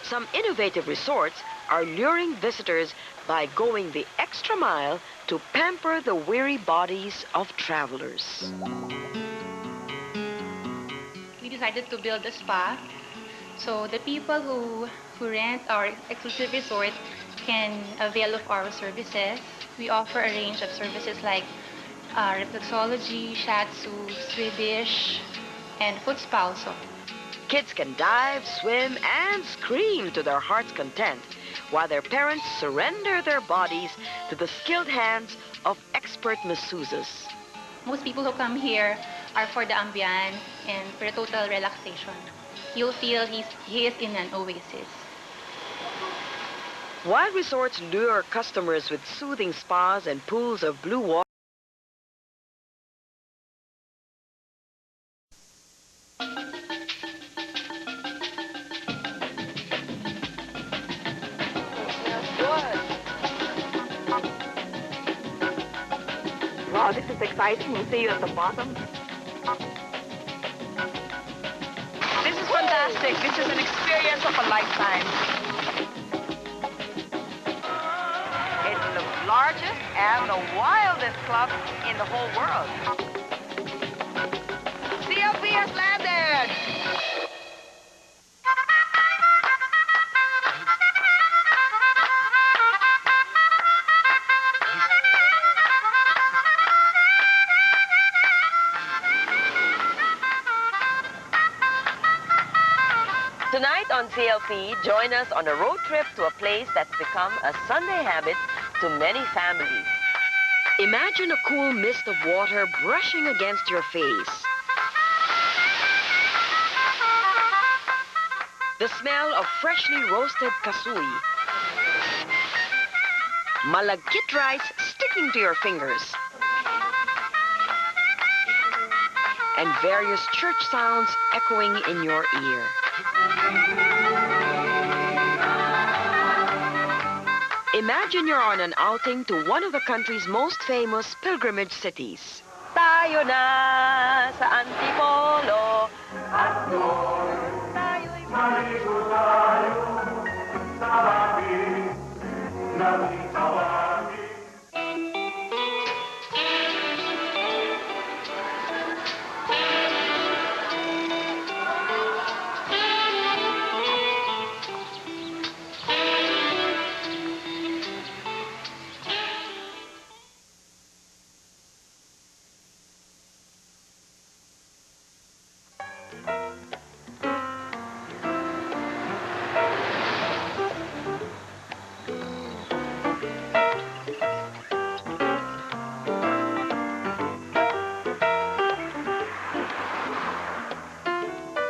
Some innovative resorts are luring visitors by going the extra mile to pamper the weary bodies of travelers. We decided to build a spa so the people who rent our exclusive resort can avail of our services. We offer a range of services like reflexology, shiatsu, Swedish, and foot spa also. Kids can dive, swim, and scream to their heart's content, while their parents surrender their bodies to the skilled hands of expert masseuses. Most people who come here are for the ambience and for total relaxation. You'll feel he is in an oasis. While resorts lure customers with soothing spas and pools of blue water, wow, this is exciting. We'll see you at the bottom. This is fantastic. This is an experience of a lifetime. It's the largest and the wildest club in the whole world. CLP has landed! Tonight on CLP, join us on a road trip to a place that's become a Sunday habit to many families. Imagine a cool mist of water brushing against your face. The smell of freshly roasted kasui. Malagkit rice sticking to your fingers. And various church sounds echoing in your ear. Imagine you're on an outing to one of the country's most famous pilgrimage cities. Tayo na sa Antipolo. At doon tayo'y maligo tayo sa ating nagtitawagin.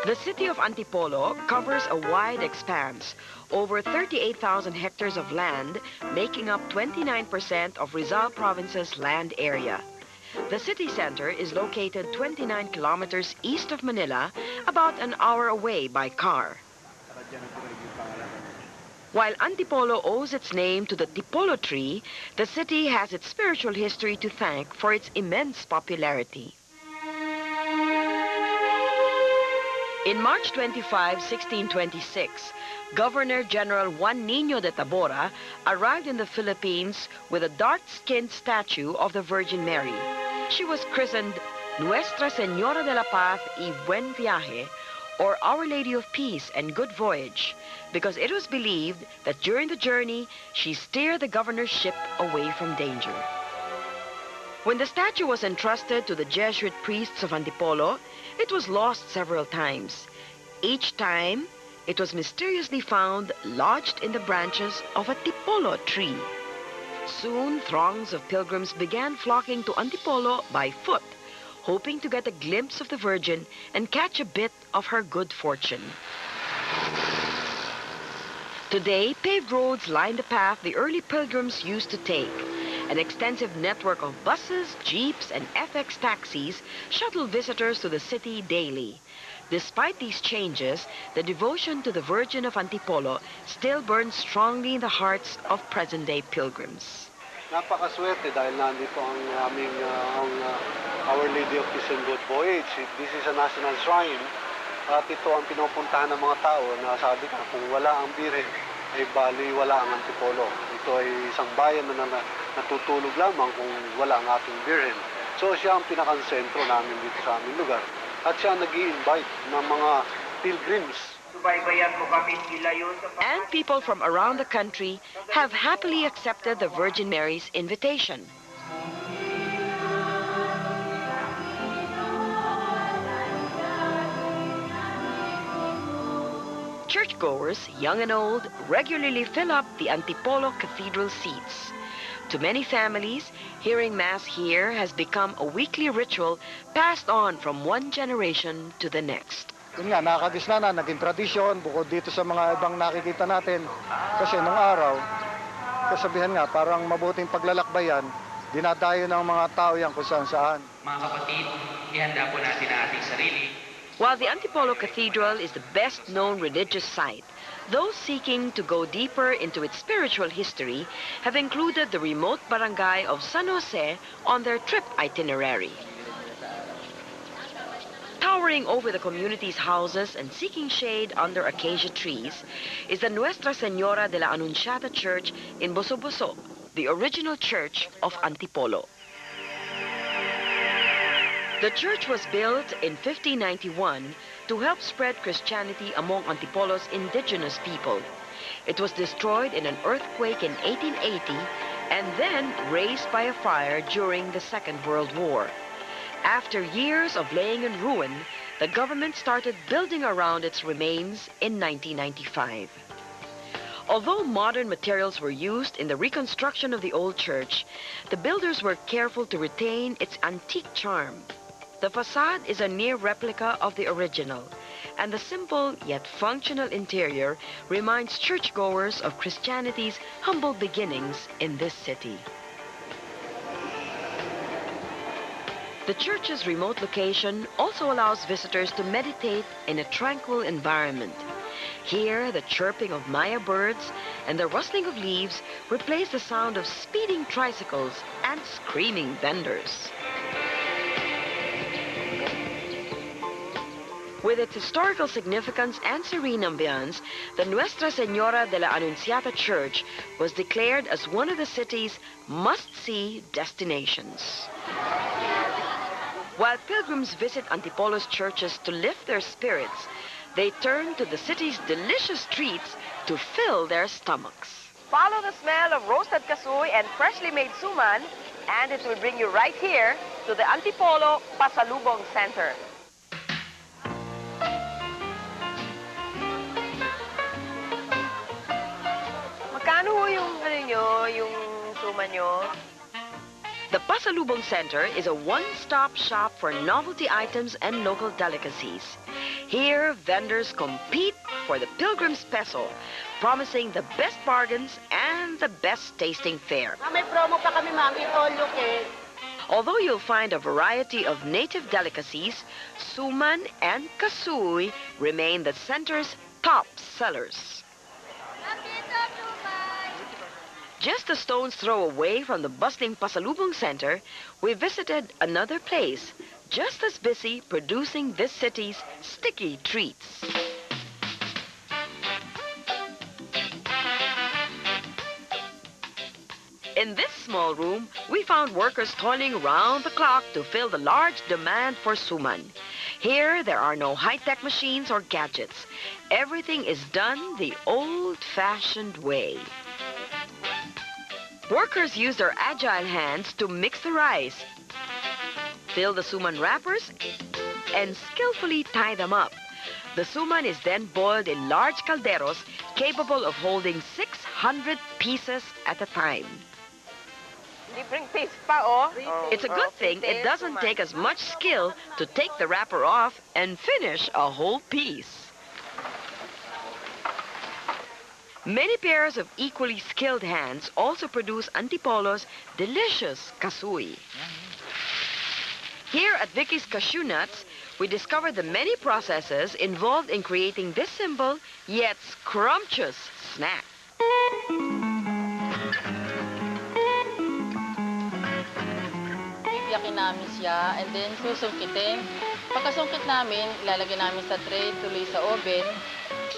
The city of Antipolo covers a wide expanse, over 38,000 hectares of land, making up 29% of Rizal Province's land area. The city center is located 29 kilometers east of Manila, about an hour away by car. While Antipolo owes its name to the Tipolo tree, the city has its spiritual history to thank for its immense popularity. In March 25, 1626, Governor General Juan Niño de Tabora arrived in the Philippines with a dark-skinned statue of the Virgin Mary. She was christened Nuestra Señora de la Paz y Buen Viaje, or Our Lady of Peace and Good Voyage, because it was believed that during the journey, she steered the governor's ship away from danger. When the statue was entrusted to the Jesuit priests of Antipolo, it was lost several times. Each time, it was mysteriously found lodged in the branches of a Tipolo tree. Soon, throngs of pilgrims began flocking to Antipolo by foot, hoping to get a glimpse of the Virgin and catch a bit of her good fortune. Today, paved roads line the path the early pilgrims used to take. An extensive network of buses, jeeps, and FX taxis shuttle visitors to the city daily. Despite these changes, the devotion to the Virgin of Antipolo still burns strongly in the hearts of present-day pilgrims. Napakaswerte dahil nandito ang Our Lady of Peace and Good Voyage. This is a national shrine At ito ang pinupuntahan ng mga tao na sabi ka, kung wala ang Birhen, ay bali wala ang Antipolo. Ito ay isang bayan na natutulog lamang kung wala ang ating Birhen. So siya ang pinakasentro namin dito sa aming lugar. At siya nag-i-invite ng mga pilgrims. And people from around the country have happily accepted the Virgin Mary's invitation. Churchgoers, young and old, regularly fill up the Antipolo Cathedral seats. To many families, hearing Mass here has become a weekly ritual passed on from one generation to the next. Yun nga, nakakagisna na, naging tradisyon, bukod dito sa mga ibang nakikita natin. Kasi nung araw, kasabihan nga, parang mabuting paglalakbayan, dinadayo ng mga tao yan kung saan-saan. Mga kapatid, ihanda po natin ang ating sarili. While the Antipolo Cathedral is the best-known religious site, those seeking to go deeper into its spiritual history have included the remote barangay of San Jose on their trip itinerary. Towering over the community's houses and seeking shade under acacia trees is the Nuestra Señora de la Anunciata Church in Boso-Boso, the original church of Antipolo. The church was built in 1591 to help spread Christianity among Antipolo's indigenous people. It was destroyed in an earthquake in 1880 and then razed by a fire during the Second World War. After years of laying in ruin, the government started building around its remains in 1995. Although modern materials were used in the reconstruction of the old church, the builders were careful to retain its antique charm. The facade is a near replica of the original, and the simple yet functional interior reminds churchgoers of Christianity's humble beginnings in this city. The church's remote location also allows visitors to meditate in a tranquil environment. Here, the chirping of Maya birds and the rustling of leaves replace the sound of speeding tricycles and screaming vendors. With its historical significance and serene ambiance, the Nuestra Señora de la Anunciata Church was declared as one of the city's must-see destinations. While pilgrims visit Antipolo's churches to lift their spirits, they turn to the city's delicious treats to fill their stomachs. Follow the smell of roasted kasuy and freshly made suman, and it will bring you right here to the Antipolo Pasalubong Center. Magkano ho yung suman nyo? The Pasalubong Center is a one-stop shop for novelty items and local delicacies. Here, vendors compete for the pilgrim's peso, promising the best bargains and the best-tasting fare. May promo pa kami, ma'am. Ito, look eh. Although you'll find a variety of native delicacies, suman and kasuy remain the center's top sellers. Just a stone's throw away from the bustling Pasalubong Center, we visited another place, just as busy producing this city's sticky treats. In this small room, we found workers toiling round the clock to fill the large demand for suman. Here, there are no high-tech machines or gadgets. Everything is done the old-fashioned way. Workers use their agile hands to mix the rice, fill the suman wrappers, and skillfully tie them up. The suman is then boiled in large calderos capable of holding 600 pieces at a time. Libreng piece pa, oh. It's a good thing it doesn't take as much skill to take the wrapper off and finish a whole piece. Many pairs of equally skilled hands also produce Antipolo's delicious kasuy. Here at Vicky's Cashew Nuts, we discovered the many processes involved in creating this simple yet scrumptious snack. Ipiyakin namin siya and then susungkitin. Pagkasungkit namin, ilalagay namin sa tray, tuloy sa oven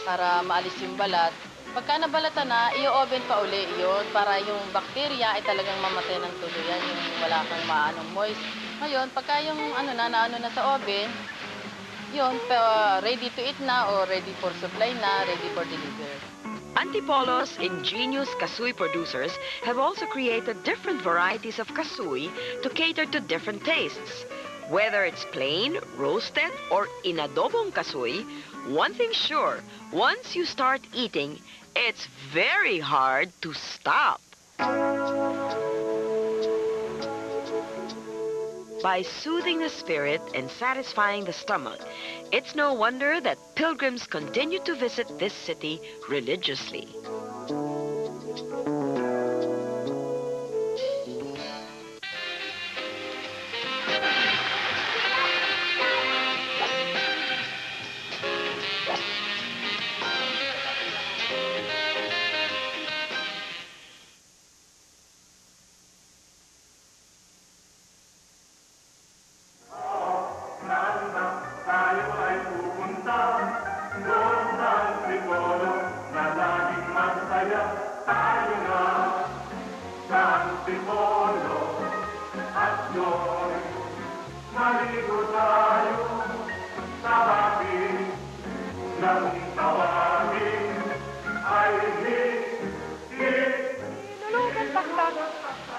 para maalis yung balat. Pagka nabalatan na, i-oven pa uli yun para yung bakterya ay talagang mamatay ng tuluyan, yung wala kang maanong moist. Ngayon, pagka yung naano na sa oven, yun, ready to eat na o ready for supply na, ready for delivery. Antipolo's ingenious kasui producers have also created different varieties of kasui to cater to different tastes. Whether it's plain, roasted, or in adobong kasui, one thing's sure, once you start eating, it's very hard to stop. By soothing the spirit and satisfying the stomach, it's no wonder that pilgrims continue to visit this city religiously.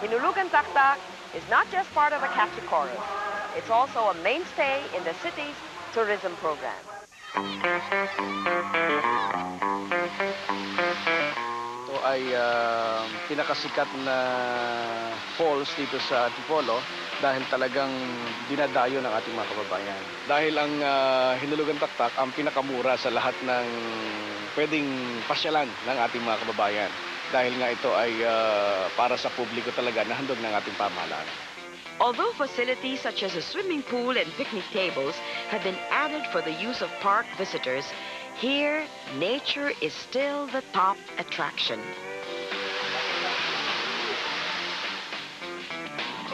Hinulugan Taktak is not just part of a catchy chorus. It's also a mainstay in the city's tourism program. Ito ay pinakasikat na falls dito sa Antipolo dahil talagang dinadayo ng ating mga kababayan. Dahil ang Hinulugan Taktak ang pinakamura sa lahat ng pwedeng pasyalan ng ating mga kababayan. Dahil nga ito ay para sa publiko talaga na handog ng ating pamahalaan. Although facilities such as a swimming pool and picnic tables have been added for the use of park visitors, here, nature is still the top attraction.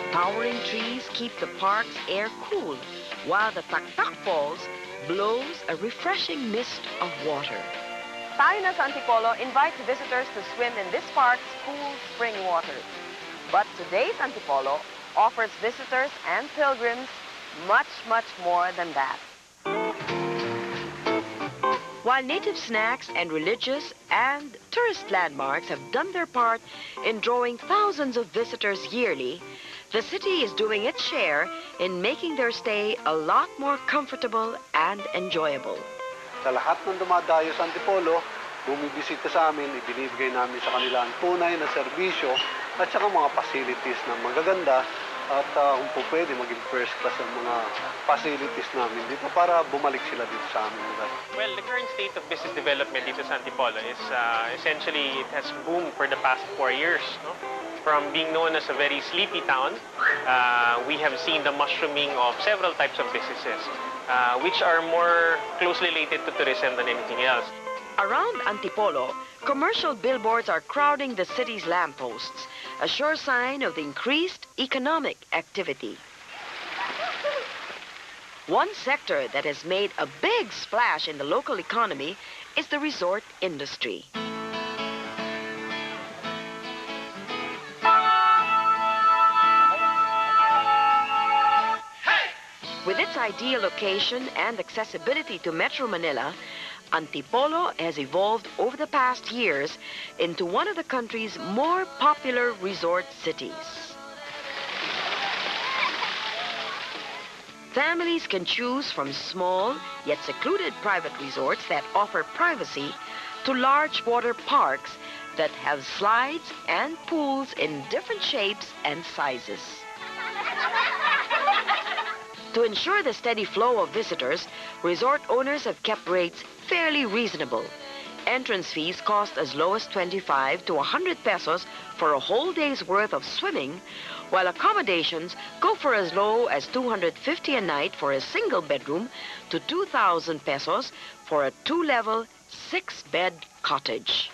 Towering trees keep the park's air cool, while the Taktak Falls blows a refreshing mist of water. Tayo na sa Antipolo invites visitors to swim in this park's cool spring waters. But today's Antipolo offers visitors and pilgrims much, much more than that. While native snacks and religious and tourist landmarks have done their part in drawing thousands of visitors yearly, the city is doing its share in making their stay a lot more comfortable and enjoyable. Sa lahat ng dumadayo sa Antipolo, bumibisita sa amin, ibinibigay namin sa kanila ang tunay na serbisyo at saka mga facilities na magaganda at kung po pwede maging first class ang mga facilities namin dito para bumalik sila dito sa aming lugar. Well, the current state of business development dito sa Antipolo is essentially it has boomed for the past 4 years. No? From being known as a very sleepy town, we have seen the mushrooming of several types of businesses, which are more closely related to tourism than anything else. Around Antipolo, commercial billboards are crowding the city's lampposts, a sure sign of the increased economic activity. One sector that has made a big splash in the local economy is the resort industry. With its ideal location and accessibility to Metro Manila, Antipolo has evolved over the past years into one of the country's more popular resort cities. Families can choose from small yet secluded private resorts that offer privacy to large water parks that have slides and pools in different shapes and sizes. To ensure the steady flow of visitors, resort owners have kept rates fairly reasonable. Entrance fees cost as low as 25 to 100 pesos for a whole day's worth of swimming, while accommodations go for as low as 250 a night for a single bedroom to 2,000 pesos for a 2-level, 6-bed cottage.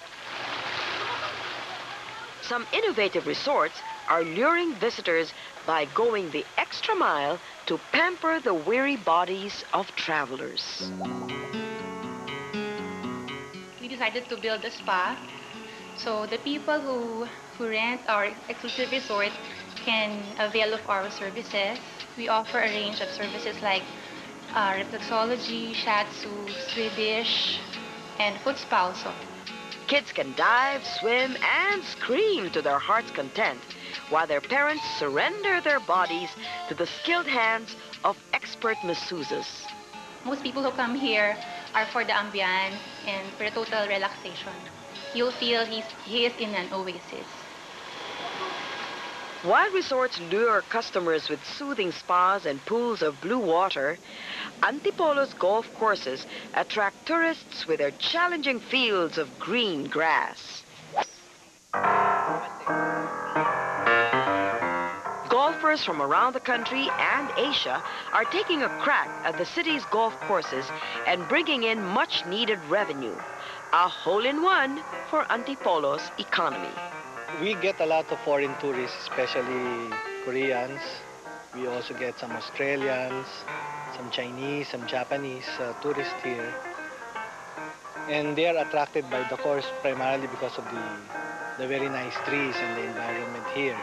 Some innovative resorts are luring visitors by going the extra mile to pamper the weary bodies of travelers. We decided to build a spa so the people who rent our exclusive resort can avail of our services. We offer a range of services like reflexology, shiatsu, Swedish, and foot spa also. Kids can dive, swim, and scream to their heart's content, while their parents surrender their bodies to the skilled hands of expert masseuses. Most people who come here are for the ambiance and for total relaxation. You'll feel he is in an oasis. While resorts lure customers with soothing spas and pools of blue water, Antipolo's golf courses attract tourists with their challenging fields of green grass. Golfers from around the country and Asia are taking a crack at the city's golf courses and bringing in much-needed revenue. A hole-in-one for Antipolo's economy. We get a lot of foreign tourists, especially Koreans. We also get some Australians, some Chinese, some Japanese tourists here. And they are attracted by the course primarily because of the very nice trees and the environment here.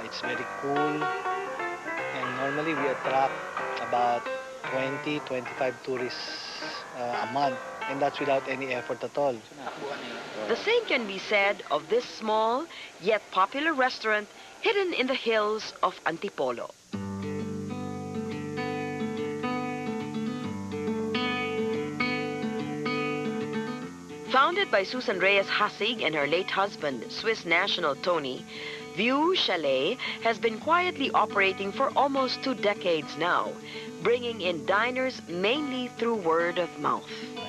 It's very cool, and normally we attract about 20-25 tourists a month, and that's without any effort at all. The same can be said of this small yet popular restaurant hidden in the hills of Antipolo. Founded by Susan Reyes Hasig and her late husband, Swiss national Tony, View Chalet has been quietly operating for almost 2 decades now, bringing in diners mainly through word of mouth.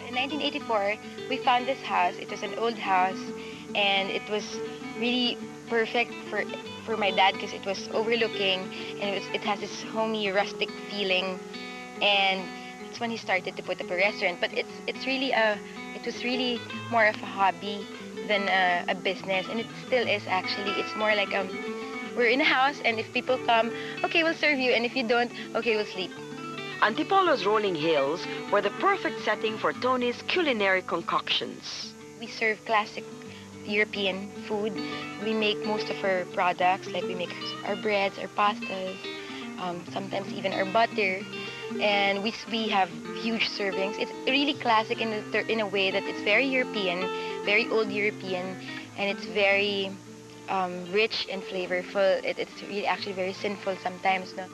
In 1984, we found this house. It was an old house, and it was really perfect for my dad because it was overlooking, and it has this homey, rustic feeling, and that's when he started to put up a restaurant. But it was really more of a hobby than a business, and it still is actually. It's more like we're in a house, and if people come, okay, we'll serve you, and if you don't, okay, we'll sleep. Antipolo's rolling hills were the perfect setting for Tony's culinary concoctions. We serve classic European food. We make most of our products, like we make our breads, our pastas, sometimes even our butter, and we have huge servings. It's really classic in a way that it's very European, very old European, and it's very rich and flavorful. It's really actually very sinful sometimes, no?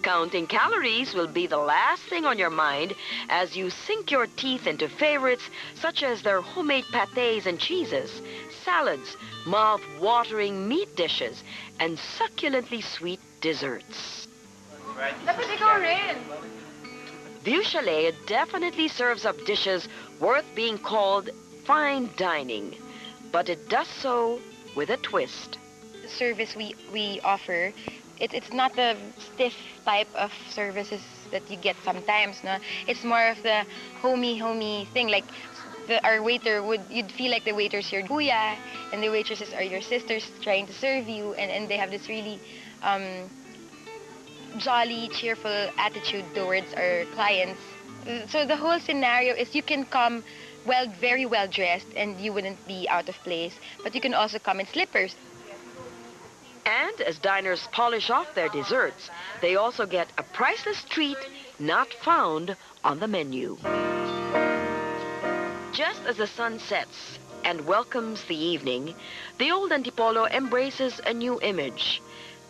Counting calories will be the last thing on your mind as you sink your teeth into favorites such as their homemade pâtés and cheeses, salads, mouth-watering meat dishes, and succulently sweet desserts. View Chalet definitely serves up dishes worth being called fine dining, but it does so with a twist. The service we offer, it's not the stiff type of services that you get sometimes, no? It's more of the homey thing, like our waiter you'd feel like the waiters your kuya, and the waitresses are your sisters trying to serve you, and they have this really jolly, cheerful attitude towards our clients. So the whole scenario is you can come very well dressed and you wouldn't be out of place, but you can also come in slippers. And as diners polish off their desserts, they also get a priceless treat not found on the menu. Just as the sun sets and welcomes the evening, the old Antipolo embraces a new image,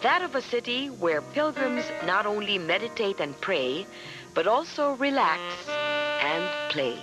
that of a city where pilgrims not only meditate and pray, but also relax and play.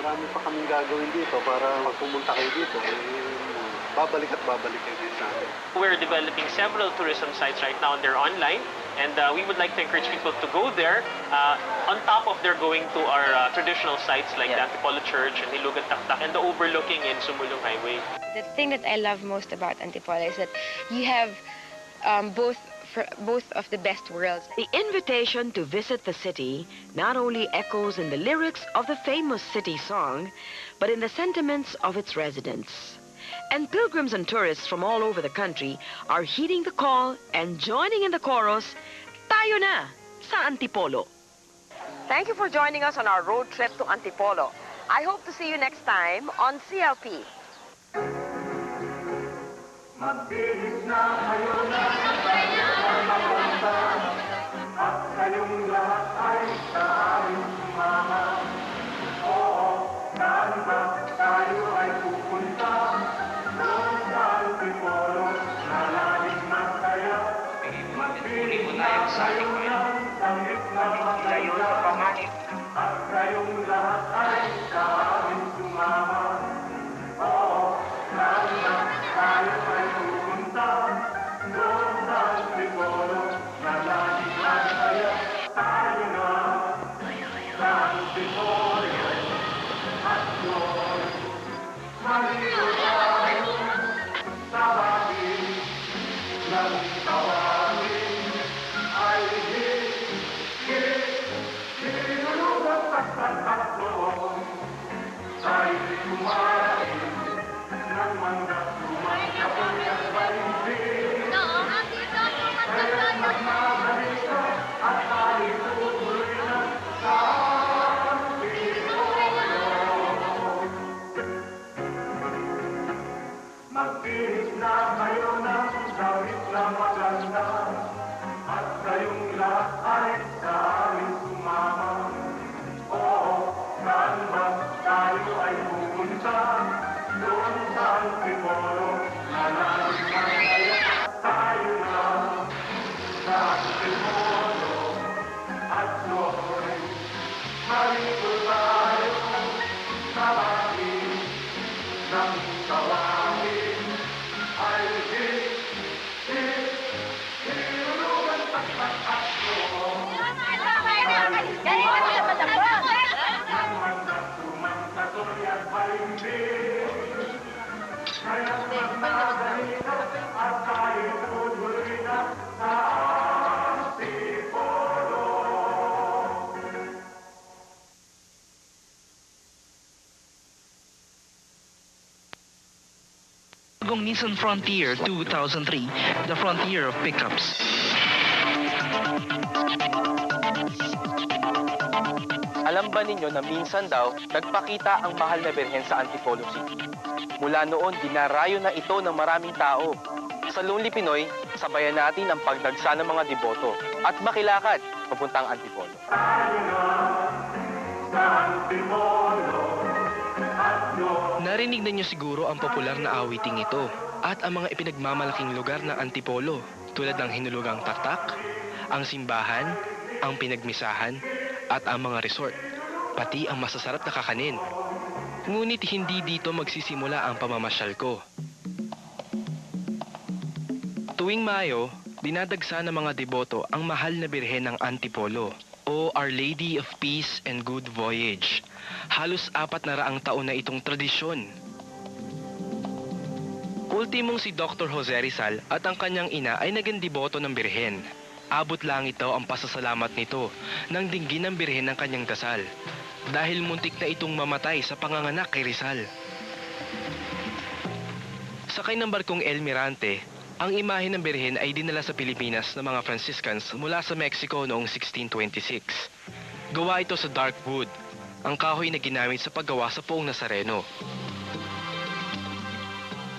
Marami pa kaming gagawin dito para pag pumunta kayo dito, babalik at babalik kayo din sa atin. We're developing several tourism sites right now and they're online. And we would like to encourage people to go there on top of their going to our traditional sites like the Antipolo Church and Hilugan Taktak and the overlooking in Sumulong Highway. The thing that I love most about Antipolo is that you have both of the best worlds. The invitation to visit the city not only echoes in the lyrics of the famous city song, but in the sentiments of its residents. And pilgrims and tourists from all over the country are heeding the call and joining in the chorus, "Tayo na sa Antipolo." Thank you for joining us on our road trip to Antipolo. I hope to see you next time on CLP. Magbihis na kayo na magpapaganda at kayong lahat ay sa aming sumama. Oo, saan ba tayo ay pupunta? Doon sa Antipolo, nalaging masaya. Magbihis na kayo na langit na maganda at kayong lahat ay sa aming sumama. Oo, saan ba tayo ay pupunta? Doon sa Antipolo, nalaging masaya. Tayo na sa Antipolo at doon maligo tayo sa bagay ng tawagin ay hinulugan at doon tayo kumain ng mandak lumangkapon at balinsin. Kaya't magmadali ka at tayo tutuloy na sa Antipolo. Magbihis na kayo ng damit na maganda at kayong lahat ay sa aming sumama. Oo, saan ba tayo ay pupunta? Doon sa Antipolo, nalaging masaya. Tayo na sa Antipolo at doon maligo tayo sa bagay ng tawagin ay hinulugan at doon ng mandak lumangkapon at balinsin. Kaya't magmadali ka at tayo tutuloy na sa Antipolo. Bagong Nissan Frontier 2003, the frontier of pickups. Alam ba ninyo na minsan daw, nagpakita ang mahal na birhen sa Antipolo City? Mula noon, dinarayo na ito ng maraming tao. Sa Lonely Pinoy, sabayan natin ang pagdagsa ng mga deboto at makilakad papuntang Antipolo. Narinig na niyo siguro ang popular na awiting ito at ang mga ipinagmamalaking lugar ng Antipolo tulad ng Hinulugang Taktak, ang simbahan, ang pinagmisahan, at ang mga resort, pati ang masasarap na kakanin. Ngunit hindi dito magsisimula ang pamamasyal ko. Tuwing Mayo, dinadagsa ng mga deboto ang mahal na birhen ng Antipolo o Our Lady of Peace and Good Voyage. Halos 400 taon na itong tradisyon. Ultimong si Dr. Jose Rizal at ang kanyang ina ay naging deboto ng birhen. Abot lang ito ang pasasalamat nito nang dinggin ng birhen ng kanyang dasal dahil muntik na itong mamatay sa panganganak kay Rizal. Sakay ng barkong El Mirante, ang imahe ng birhen ay dinala sa Pilipinas ng mga Franciscans mula sa Mexico noong 1626. Gawa ito sa dark wood, ang kahoy na ginamit sa paggawa sa Poong Nazareno.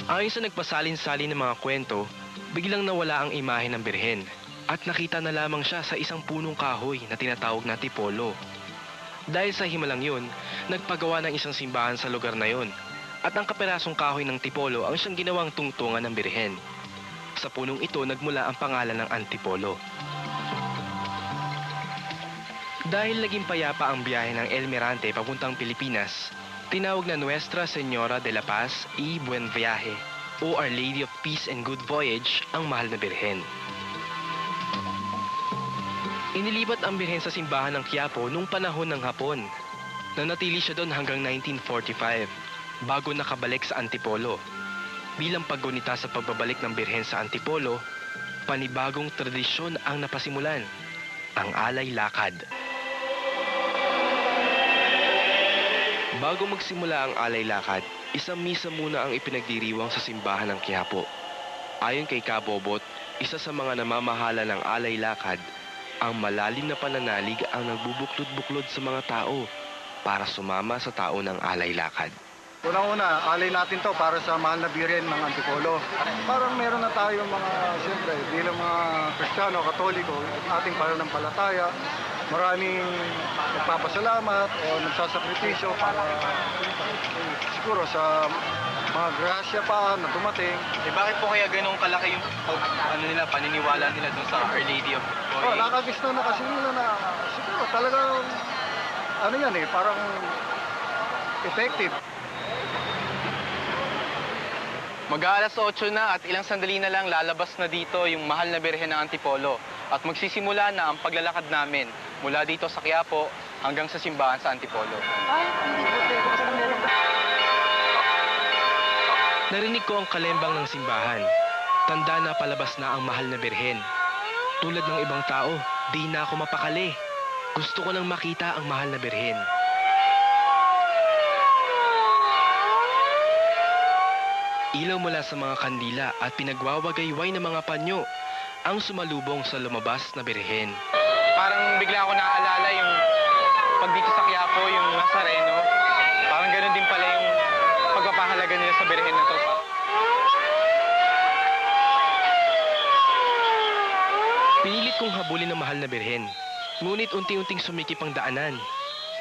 Ayon sa nagpasalin-salin ng mga kwento, biglang nawala ang imahe ng birhen at nakita na lamang siya sa isang punong kahoy na tinatawag na Antipolo. Dahil sa himalang yun, nagpagawa ng isang simbahan sa lugar na yun at ang kaperasong kahoy ng Antipolo ang siyang ginawang tungtungan ng birhen. Sa punong ito nagmula ang pangalan ng Antipolo. Dahil naging payapa ang biyahe ng El Mirante papuntang Pilipinas, tinawag na Nuestra Señora de la Paz y Buen Viaje o Our Lady of Peace and Good Voyage ang mahal na birhen. Inilipat ang birhen sa simbahan ng Quiapo noong panahon ng Hapon. Nanatili siya doon hanggang 1945 bago nakabalik sa Antipolo. Bilang paggunita sa pagbabalik ng birhen sa Antipolo, panibagong tradisyon ang napasimulan, ang alay lakad. Bago magsimula ang alay lakad, isang misa muna ang ipinagdiriwang sa simbahan ng Quiapo. Ayon kay Kabobot, isa sa mga namamahala ng alay lakad, ang malalim na pananalig ang nagbubuklod-buklod sa mga tao para sumama sa tao ng alay lakad. Unang-una, alay natin to para sa mahal na birhen ng Antipolo. Parang meron na tayong mga, siyempre, bilang mga Kristiyano, Katoliko, ating pananampalataya, maraming nagpapasalamat o nagsasakripisyo para siguro sa mga grasya pa na dumating. Bakit po kaya ganun kalaki yung paniniwala nila dun sa Our Lady of Glory? Nakagis na kasi nila na siguro talagang parang effective. Mag-aalas 8 na at ilang sandali na lang lalabas na dito yung mahal na birhen ng Antipolo at magsisimula na ang paglalakad namin mula dito sa Quiapo hanggang sa simbahan sa Antipolo. Narinig ko ang kalembang ng simbahan. Tanda na palabas na ang mahal na birhen. Tulad ng ibang tao, di na ako mapakali. Gusto ko lang makita ang mahal na birhen. Ilaw mula sa mga kandila at pinagwawagayway ng mga panyo ang sumalubong sa lumabas na birhen. Parang bigla ako naaalala yung pag dito sa Quiapo, yung Nazareno. Parang ganoon din pala yung pagpapahalaga nila sa birhen na to. Pinilit kong habulin ang mahal na birhen. Ngunit unti-unting sumikip ang daanan.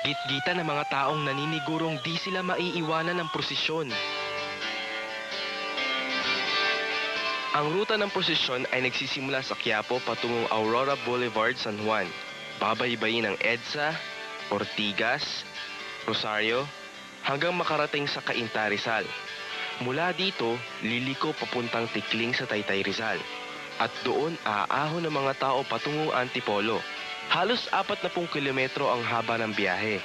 Git-gita ng mga taong naninigurong di sila maiiwanan ng prosesyon. Ang ruta ng prosesyon ay nagsisimula sa Quiapo patungong Aurora Boulevard, San Juan. Babaybayin ng EDSA, Ortigas, Rosario, hanggang makarating sa Cainta, Rizal. Mula dito, liliko papuntang Tikling sa Taytay, Rizal. At doon aahon ng mga tao patungong Antipolo. Halos 40 kilometro ang haba ng biyahe.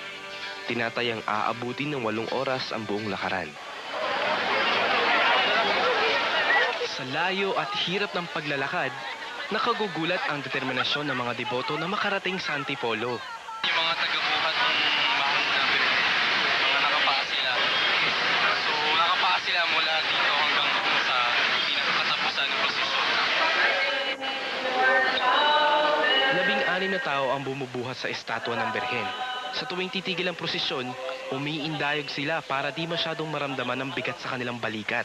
Tinatayang aabutin ng 8 oras ang buong lakaran. Sa layo at hirap ng paglalakad, nakagugulat ang determinasyon ng mga deboto na makarating sa Antipolo. Yung mga tagabuhat ng mahal na birhen, mga nakapaa sila. So nakapaa sila mula dito hanggang sa pinakatapusan ng prosesyon. 16 na tao ang bumubuhat sa estatwa ng birhen. Sa tuwing titigil ang prosesyon, umiindayog sila para di masyadong maramdaman ang bigat sa kanilang balikat.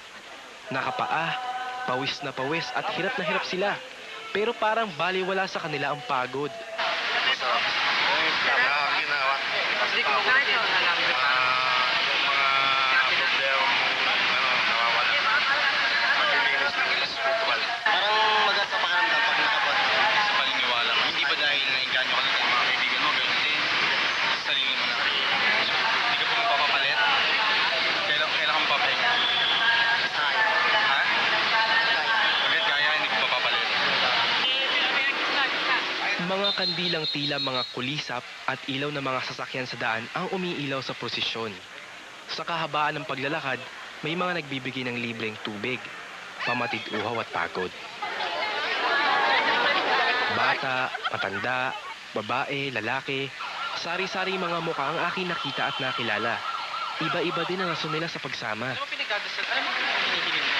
Nakapaa, pawis na pawis at hirap na hirap sila. Pero parang baliwala sa kanila ang pagod. Parang maganda pakiramdam pag nakabot Sa paniniwala mo, hindi ba dahil nainganyo ka lang ng mga kaibigan mo, gano'n din sa sarili mo na? Hindi ka po magpapapalit? Kailan ka mapapahinga? Ha? Hanggat kaya, hindi ko mapapalit. Mga kandilang tila mga kulisap at ilaw ng mga sasakyan sa daan ang umiilaw sa prosesyon. Sa kahabaan ng paglalakad, may mga nagbibigay ng libreng tubig, pamatid uhaw at pagod. Bata, matanda, babae, lalaki, sari-sari mga mukha ang aking nakita at nakilala. Iba-iba din ang rason nila sa pagsama. Ano mo pinagdadasal? Ano mo hinihingin mo?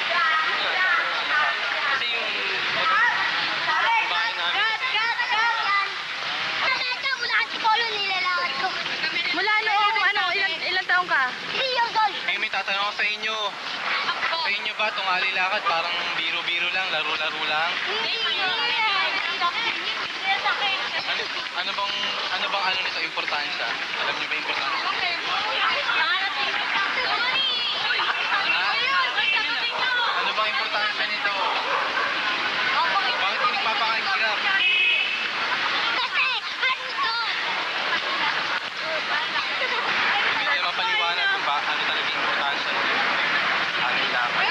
Kasi yung bahay namin. Mula Antipolo nilalakad ko. Mula noong, ilang taong ka? 3 years old. Ay, may tatanong ako sa inyo. Sa inyo ba itong alilakad parang biro-biro lang, laro-laro lang? Ano bang nito importansya? Alam niyo ba importansya? Ano bang importansya nito? Bakit hindi nagpapakahirap? Hindi tayo mapaliwanag kung ano talaga importansya nito. Alilakad.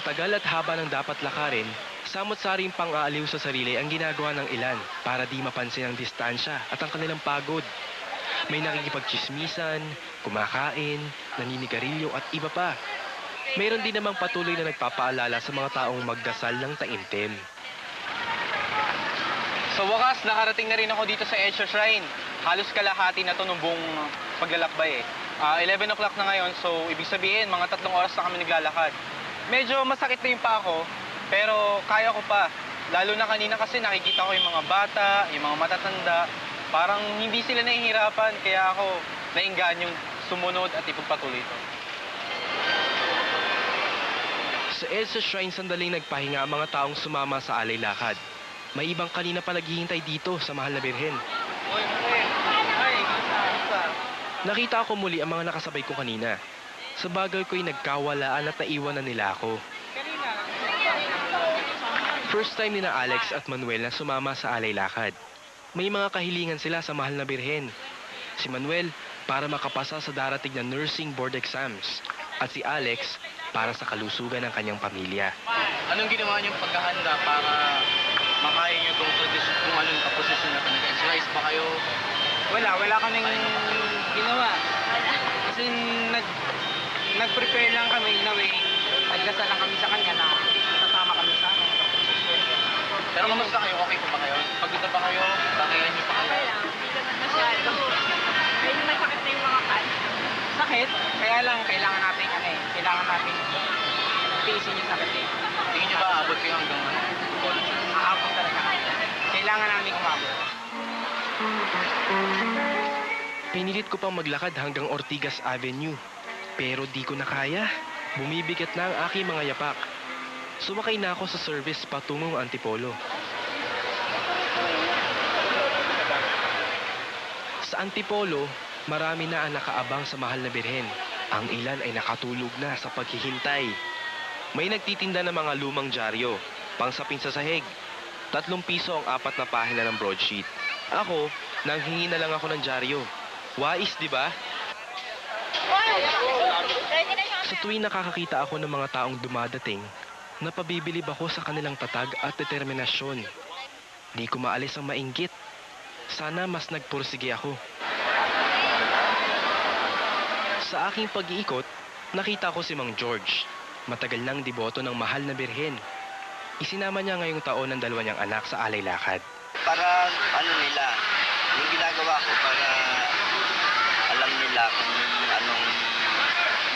matagal at haba ng dapat lakarin, samot-saring pang-aaliw sa sarili ang ginagawa ng ilan para di mapansin ang distansya at ang kanilang pagod. May nakikipagchismisan, kumakain, naninigarilyo at iba pa. Mayroon din namang patuloy na nagpapaalala sa mga taong magdasal ng taimtim. Sa wakas, nakarating na rin ako dito sa Cheche Shrine. Halos kalahati na to nung buong paglalakbay 11 o'clock na ngayon, so ibig sabihin, mga 3 oras na kami naglalakad. Medyo masakit na yung paa ko, pero kaya ko pa. Lalo na kanina kasi nakikita ko yung mga bata, yung mga matatanda. Parang hindi sila nahihirapan, kaya ako nainggan yung sumunod at ipagpatuloy ito. Sa Cheche Shrine, sandaling nagpahinga ang mga taong sumama sa alay lakad. May ibang kanina pa naghihintay dito sa mahal na birhen. Nakita ko muli ang mga nakasabay ko kanina. Sa bagay ko'y nagkawalaan at naiwan na nila ako. First time ni na Alex at Manuel na sumama sa alay lakad. May mga kahilingan sila sa mahal na birhen. Si Manuel para makapasa sa darating na nursing board exams. At si Alex para sa kalusugan ng kanyang pamilya. Anong ginawa niyong paghahanda para makaya niyo itong tradisyon kung anong kaposisyon na nag-exercise ba kayo? Wala kaming ginawa. Kasi nag-prepare lang kami in a way. Nagdasal lang kami sa kanya na sasama kami sa amin. Pero kamusta kayo? Okay po ba kayo? Pagod na ba kayo? Bakayan niyo pa kayo? Okay lang. Hindi naman masyado. Medyo masakit na yung mga kan. Sakit. Kaya lang, kailangan natin tiisin yung sakit eh. Tingin niyo ba aabot kayo hanggang Aabot talaga. Kailangan namin umabot. Pinilit ko pang maglakad hanggang Ortigas Avenue. Pero di ko na kaya. Bumibigat na ang aking mga yapak. Sumakay na ako sa service patungong Antipolo. Sa Antipolo, marami na ang nakaabang sa mahal na birhen. Ang ilan ay nakatulog na sa paghihintay. May nagtitinda ng mga lumang dyaryo, pangsapin sa sahig. 3 piso ang 4 na pahina ng broadsheet. Ako, nanghingi na lang ako ng dyaryo. Wais, di ba? Sa tuwing nakakakita ako ng mga taong dumadating, napabibilib ako sa kanilang tatag at determinasyon. Di ko maalis ang mainggit. Sana mas nagpursige ako. Sa aking pag-iikot, nakita ko si Mang George. Matagal nang deboto ng mahal na birhen. Isinama niya ngayong taon ng 2 niyang anak sa alay lakad. Para nila, yung ginagawa ko para alam nila kung anong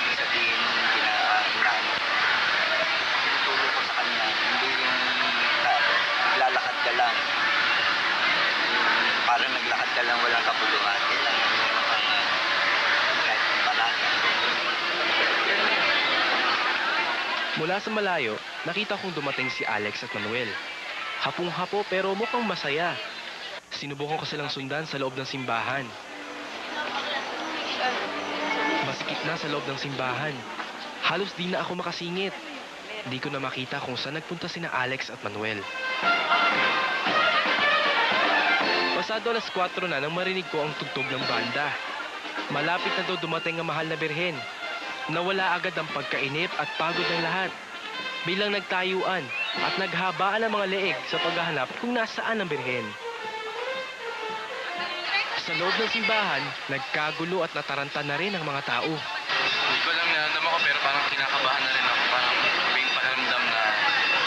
ibig sabihin ng ginagawa. Tinuturo ko sa kanya, hindi yung naglalakad ka lang. Parang naglakad ka lang walang kapuluhan. Kailangan meron kang kahit parada. Mula sa malayo, nakita kong dumating si Alex at Manuel. Hapong-hapo pero mukhang masaya. Sinubukan ko silang sundan sa loob ng simbahan. Masikip na sa loob ng simbahan. Halos di na ako makasingit. Di ko na makita kung saan nagpunta sina Alex at Manuel. Pasado alas 4 na nang marinig ko ang tugtog ng banda. Malapit na daw dumating ang mahal na birhen. Nawala agad ang pagkainip at pagod ng lahat. Bilang nagtayuan at naghabaan ang mga leeg sa paghahanap kung nasaan ang birhen. Sa loob ng simbahan, nagkagulo at nataranta na rin ang mga tao. Hindi ko lang naramdaman ako pero parang kinakabahan na rin ako. Parang may pakiramdam na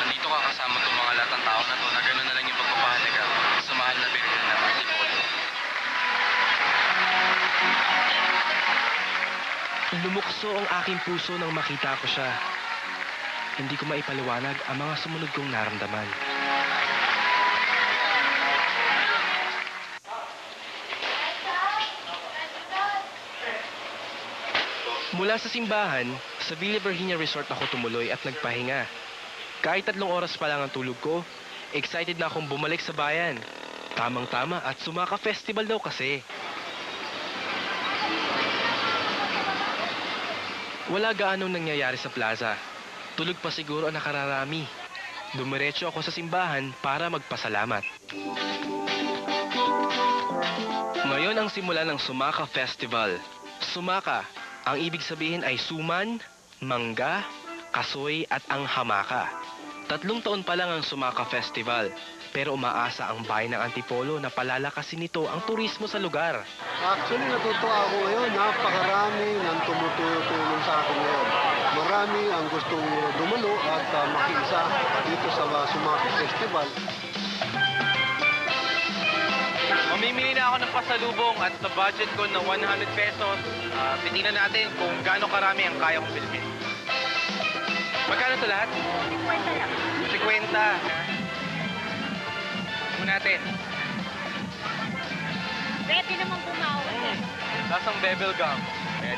nandito ka kasama itong mga lahat ng tao na to na gano'n na lang yung pagpapahalaga sa mahal na birhen ng Antipolo. Lumukso ang aking puso nang makita ko siya. Hindi ko maipaliwanag ang mga sumunod kong naramdaman. Mula sa simbahan, sa Villa Virginia Resort ako tumuloy at nagpahinga. Kahit 3 oras pa lang ang tulog ko, excited na akong bumalik sa bayan. Tamang-tama at Sumaka Festival daw kasi. Wala gaanong nangyayari sa plaza. Tulog pa siguro ang nakararami. Dumiretso ako sa simbahan para magpasalamat. Ngayon ang simula ng Sumaka Festival. Sumaka, ang ibig sabihin ay suman, mangga, kasoy at ang hamaka. 3 taon pa lang ang Sumaka Festival, pero umaasa ang bayan ng Antipolo na palalakasin nito ang turismo sa lugar. Actually, natutuwa ako ngayon. Napakarami ng tumutulong sa akin ngayon. Marami ang gustong dumalo at makiisa dito sa Sumaka Festival. Mamimili na ako ng pasalubong at sa budget ko na 100 pesos, titingnan natin kung gaano karami ang kaya kong bilhin. Magkano ito lahat? 50 lang. 50. Muna natin. Ready naman bumawi. Tapos ang bevel gum.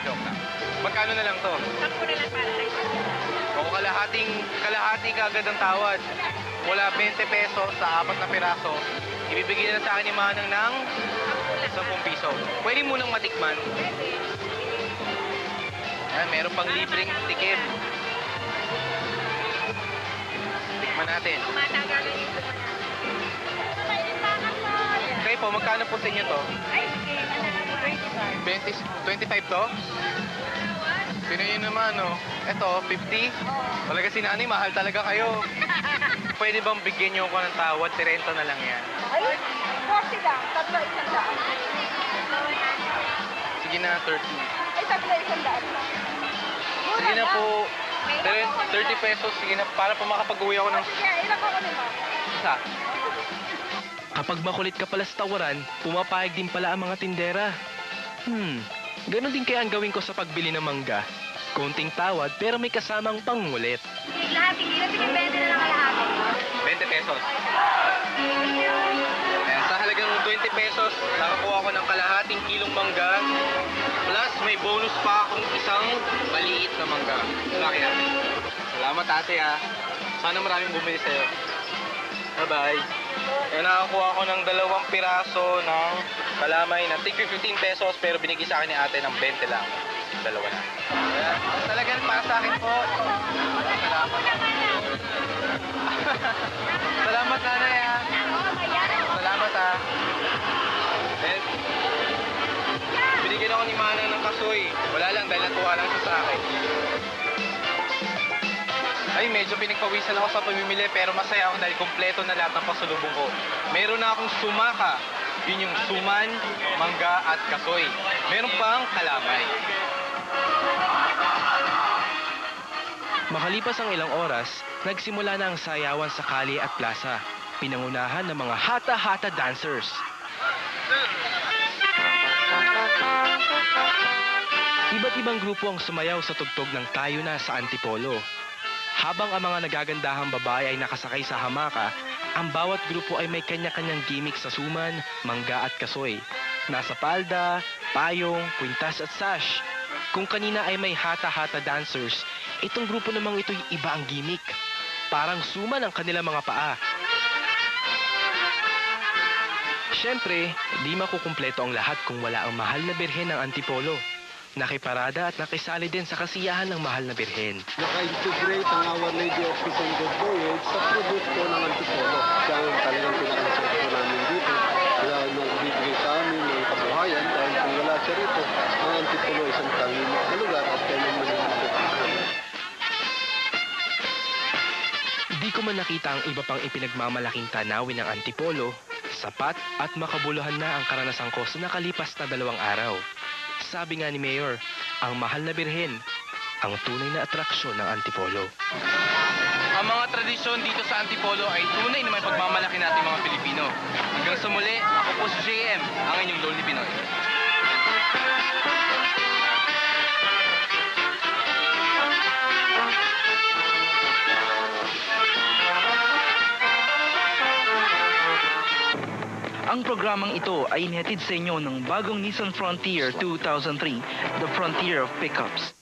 Joke lang. Magkano na lang to? 10 na lang para tayo. O kalahati kagad ang tawad. Wala 20 pesos sa 4 na piraso. Ibibigay na sa akin ni Manang ng 10 piso. Pwede munang matikman. Ayan, meron pang libreng tikim. Tikman natin. Okay po, magkano po sa inyo to? Ay, sige. 25 to? Sino yun naman, no? Eto, 50? Talaga si nanay, mahal talaga kayo. Pwede bang bigyan niyo ako ng tawad? 30 na lang yan. Ay, 40 lang. 3 isang daan. Sige na, 30. Ay, 3 isang daan. Sige na po. 30 pesos, sige na. Para po makapag-uwi ako ng... Sige, ilan ko naman? Isa. Kapag makulit ka pala sa tawaran, pumapayag din pala ang mga tindera. Ganon din kaya ang gawin ko sa pagbili ng mangga. Konting tawad pero may kasamang pangulit. Lahat, hindi na. Sige, 20 na lang kalahati. 20 pesos. Ayan, sa halagang 20 pesos, nakakuha ko ng kalahating kilong mangga. Plus, may bonus pa akong isang maliit na mangga. Kaya, salamat ate ha. Sana maraming bumili sa'yo. Bye-bye. Ayan, nakakuha ko ng 2 piraso ng kalamay na tig 15 pesos pero binigay sa akin ni ate ng 20 lang. 2 na. Ayan, talagang para sa akin po. Salamat. Salamat nanay ha. Salamat ha. And, binigyan ako ni Manang ng kasoy. Wala lang dahil natuwa lang siya sa akin. Ay, medyo pinagpawisan ako sa pamimili pero masaya ako dahil kompleto na lahat ng pasalubong ko. Meron na akong sumaka. Yun yung suman, mangga at kasoy. Meron pang kalamay. Makalipas ang ilang oras, nagsimula na ang sayawan sa kalye at plaza. Pinangunahan ng mga hata-hata dancers. Iba't ibang grupo ang sumayaw sa tugtog ng Tayo Na sa Antipolo. Habang ang mga nagagandahang babae ay nakasakay sa hamaka, ang bawat grupo ay may kanya-kanyang gimmick sa suman, mangga at kasoy. Nasa palda, payong, kwintas at sash. Kung kanina ay may hata-hata dancers, itong grupo namang ito'y iba ang gimmick. Parang suman ang kanilang mga paa. Siyempre, di makukumpleto ang lahat kung wala ang mahal na birhen ng Antipolo. Nakiparada at nakisali din sa kasiyahan ng mahal na birhen. Naka-integrate ang Our Lady of Peace and Good Voyage sa produkto ng Antipolo. Siya ang talagang pinaka-inserto namin dito. Kaya nagbibigay sa amin ng kabuhayan dahil kung wala siya rito, ang Antipolo ay isang tahimik na lugar at kailan manilipot. Di ko man nakita ang iba pang ipinagmamalaking tanawin ng Antipolo, sapat at makabuluhan na ang karanasan ko sa nakalipas na 2 araw. Sabi nga ni Mayor, ang mahal na birhen, ang tunay na atraksyon ng Antipolo. Ang mga tradisyon dito sa Antipolo ay tunay na may pagmamalaki natin mga Pilipino. Hanggang sa muli, ako po si JM, ang inyong Lonely Pinoy. Ang programang ito ay inihatid sa inyo ng bagong Nissan Frontier 2003, the Frontier of Pickups.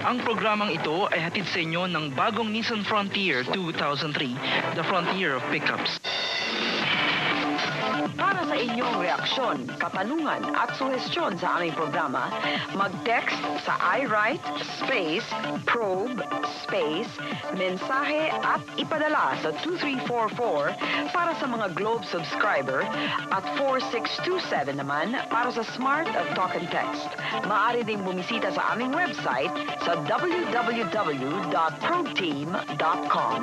Ang programang ito ay hatid sa inyo ng bagong Nissan Frontier 2003, the Frontier of Pickups. Para sa inyong reaksyon, katanungan at suhestyon sa aming programa, mag-text sa iWrite space probe space mensahe at ipadala sa 2344 para sa mga Globe subscriber at 4627 naman para sa Smart at Talk and Text. Maaari ding bumisita sa aming website sa www.probeteam.com.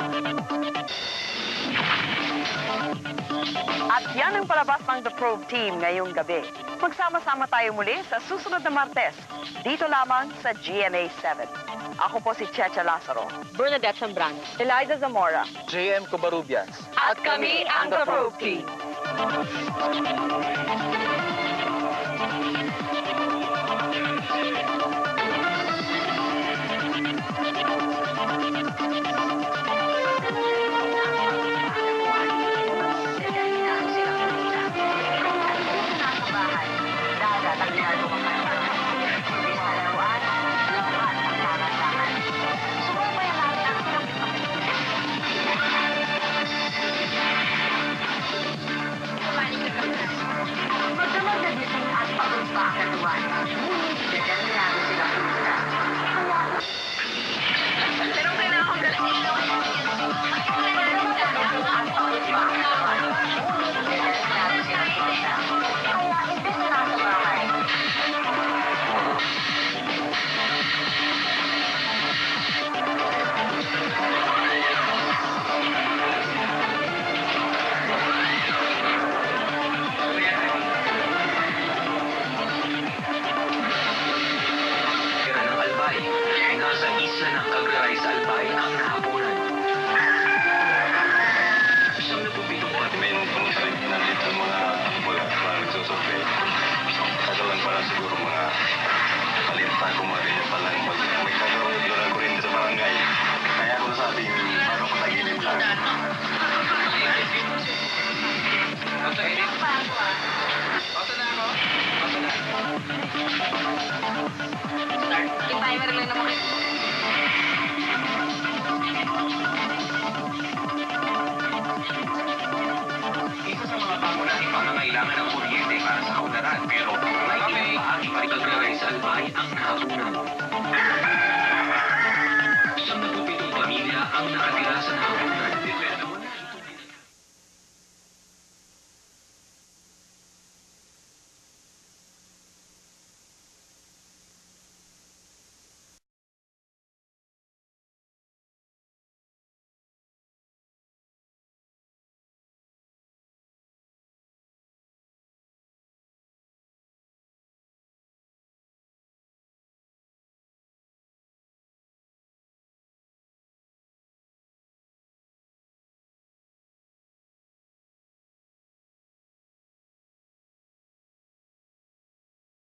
At yan ang palabas ng The Probe Team ngayong gabi. Magsama-sama tayo muli sa susunod na Martes, dito lamang sa GMA7. Ako po si Cheche Lazaro, Bernadette Zambrano, Eliza Zamora, JM Covarrubias. at kami ang The Probe Team. Ang nakatira sa